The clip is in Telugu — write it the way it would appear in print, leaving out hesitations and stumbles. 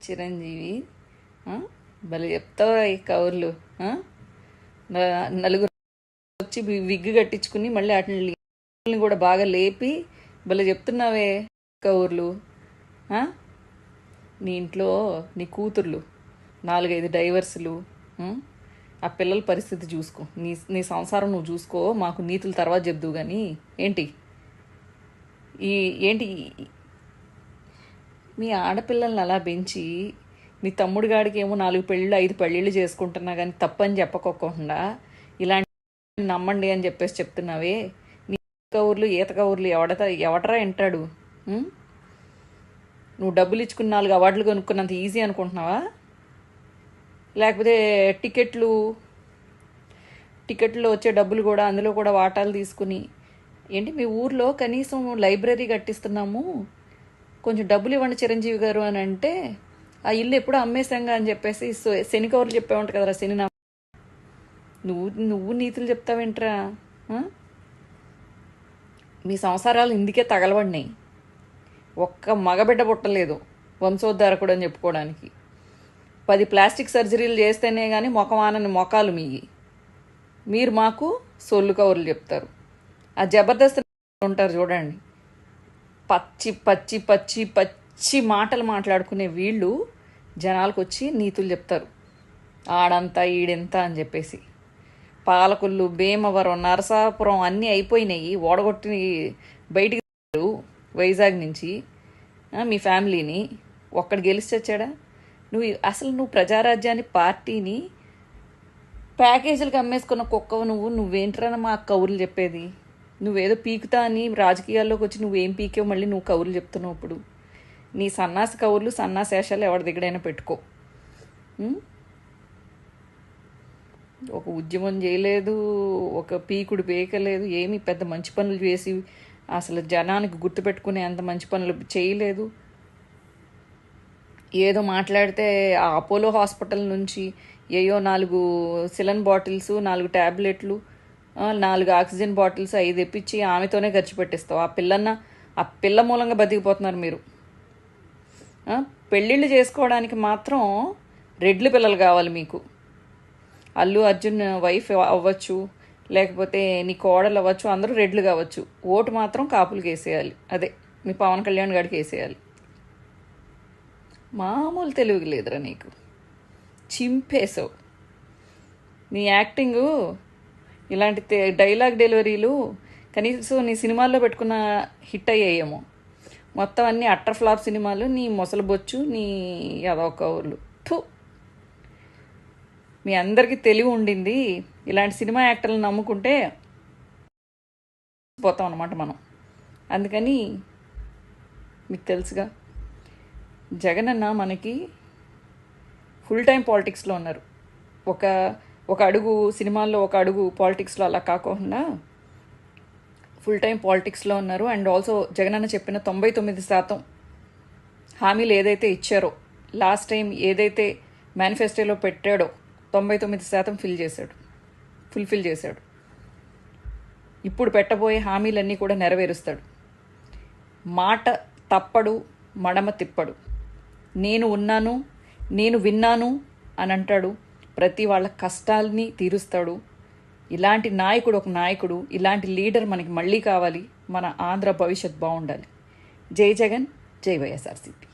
చిరంజీవి భలే చెప్తావు ఈ కవర్లు. నలుగురు వచ్చి విగ్గు కట్టించుకుని మళ్ళీ వాటిని కూడా బాగా లేపి భలే చెప్తున్నావే కవర్లు. నీ ఇంట్లో నీ కూతుర్లు 4-5 డైవర్సులు. ఆ పిల్లల పరిస్థితి చూసుకో, నీ సంసారం నువ్వు చూసుకో, మాకు నీతులు తర్వాత చెప్దు. కానీ ఏంటి మీ ఆడపిల్లల్ని అలా పెంచి మీ తమ్ముడి గాడికి ఏమో 4 పెళ్ళిళ్ళు 5 పెళ్ళిళ్ళు చేసుకుంటున్నా కానీ తప్పని చెప్పకోకుండా ఇలాంటి నమ్మండి అని చెప్పేసి చెప్తున్నావే. నీ కౌర్లు ఈత కౌర్లు ఎవడరా వింటాడు? నువ్వు డబ్బులు ఇచ్చుకుని 4 అవార్డులు కొనుక్కున్నంత ఈజీ అనుకుంటున్నావా? లేకపోతే టికెట్లో వచ్చే డబ్బులు కూడా అందులో కూడా వాటాలు తీసుకుని ఏంటి మీ ఊర్లో కనీసం లైబ్రరీ కట్టిస్తున్నాము, కొంచెం డబ్బులు ఇవ్వండి చిరంజీవి గారు అని అంటే ఆ ఇల్లు ఎప్పుడో అమ్మేశాంగా అని చెప్పేసి శని కౌరులు చెప్పేవంట కదరా. శని నువ్వు నీతులు చెప్తావేంట్రా? మీ సంసారాలు ఇందుకే తగలబడినాయి. ఒక్క మగబిడ్డ పుట్టలేదు వంశోద్ధారకుడు అని చెప్పుకోవడానికి. 10 ప్లాస్టిక్ సర్జరీలు చేస్తేనే కానీ మొఖమానని మొఖాలు మీరు మాకు సొల్లు కౌరులు చెప్తారు. ఆ జబర్దస్త్ ఉంటారు చూడండి, పచ్చి పచ్చి పచ్చి పచ్చి మాటలు మాట్లాడుకునే వీళ్ళు జనాలకు వచ్చి నీతులు చెప్తారు. ఆడంతా ఈడెంత అని చెప్పేసి. పాలకొల్లు, భీమవరం, నరసాపురం అన్నీ అయిపోయినాయి. ఓడగొట్టి బయటికి వైజాగ్ నుంచి మీ ఫ్యామిలీని ఒక్కడు గెలిచి వచ్చాడా? నువ్వు ప్రజారాజ్యాన్ని పార్టీని ప్యాకేజీలకు అమ్మేసుకున్న కుక్కవు. నువ్వేంట్రా మా కౌరులు చెప్పేది? నువ్వేదో పీకుతా అని రాజకీయాల్లోకి వచ్చి నువ్వేం పీకేవు మళ్ళీ నువ్వు కౌరులు చెప్తున్నావు. ఇప్పుడు నీ సన్నాసి కౌరులు సన్నాశేషాలు ఎవరి దగ్గరైనా పెట్టుకో. ఒక ఉద్యమం చేయలేదు, ఒక పీకుడు పీకలేదు, ఏమీ పెద్ద మంచి పనులు చేసి అసలు జనానికి గుర్తుపెట్టుకునే అంత మంచి పనులు చేయలేదు. ఏదో మాట్లాడితే ఆ అపోలో హాస్పిటల్ నుంచి ఏయో 4 సిలన్ బాటిల్స్, 4 ట్యాబ్లెట్లు, 4 ఆక్సిజన్ బాటిల్స్ 5 తెప్పించి ఆమెతోనే ఖర్చు పెట్టిస్తావు. ఆ పిల్ల మూలంగా బతికిపోతున్నారు మీరు. పెళ్ళిళ్ళు చేసుకోవడానికి మాత్రం రెడ్లు పిల్లలు కావాలి మీకు. అల్లు అర్జున్ వైఫ్ అవ్వచ్చు, లేకపోతే నీ కోడలు అవ్వచ్చు, అందరూ రెడ్లు కావచ్చు. ఓటు మాత్రం కాపులకి వేసేయాలి. అదే మీ పవన్ కళ్యాణ్ గారికి వేసేయాలి. మామూలు తెలివి లేదురా నీకు. చింపేసావు. నీ యాక్టింగు ఇలాంటి డైలాగ్ డెలివరీలు కనీసం నీ సినిమాల్లో పెట్టుకున్న హిట్ అయ్యాయేమో. మొత్తం అన్నీ అట్టర్ ఫ్లాప్ సినిమాలు. నీ మొసలు బొచ్చు, నీ కౌర్లు. మీ అందరికీ తెలివి ఉండింది. ఇలాంటి సినిమా యాక్టర్లను నమ్ముకుంటే పోతాం అన్నమాట మనం. అందుకని మీకు తెలుసుగా, జగన్ అన్న మనకి ఫుల్ టైం పాలిటిక్స్లో ఉన్నారు. ఒక అడుగు సినిమాల్లో, ఒక అడుగు పాలిటిక్స్లో అలా కాకుండా ఫుల్ టైం పాలిటిక్స్లో ఉన్నారు. అండ్ ఆల్సో జగన్ అన్న చెప్పిన 99% హామీలు ఏదైతే ఇచ్చారో, లాస్ట్ టైం ఏదైతే మేనిఫెస్టోలో పెట్టాడో 99% ఫుల్ఫిల్ చేశాడు. ఇప్పుడు పెట్టబోయే హామీలన్నీ కూడా నెరవేరుస్తాడు. మాట తప్పడు, మడమ తిప్పడు. నేను ఉన్నాను, నేను విన్నాను అని అంటాడు. ప్రతి వాళ్ళ కష్టాలని తీరుస్తాడు. ఇలాంటి నాయకుడు ఒక నాయకుడు, ఇలాంటి లీడర్ మనకి మళ్ళీ కావాలి. మన ఆంధ్ర భవిష్యత్ బాగుండాలి. జై జగన్, జై వైఎస్ఆర్సీపీ.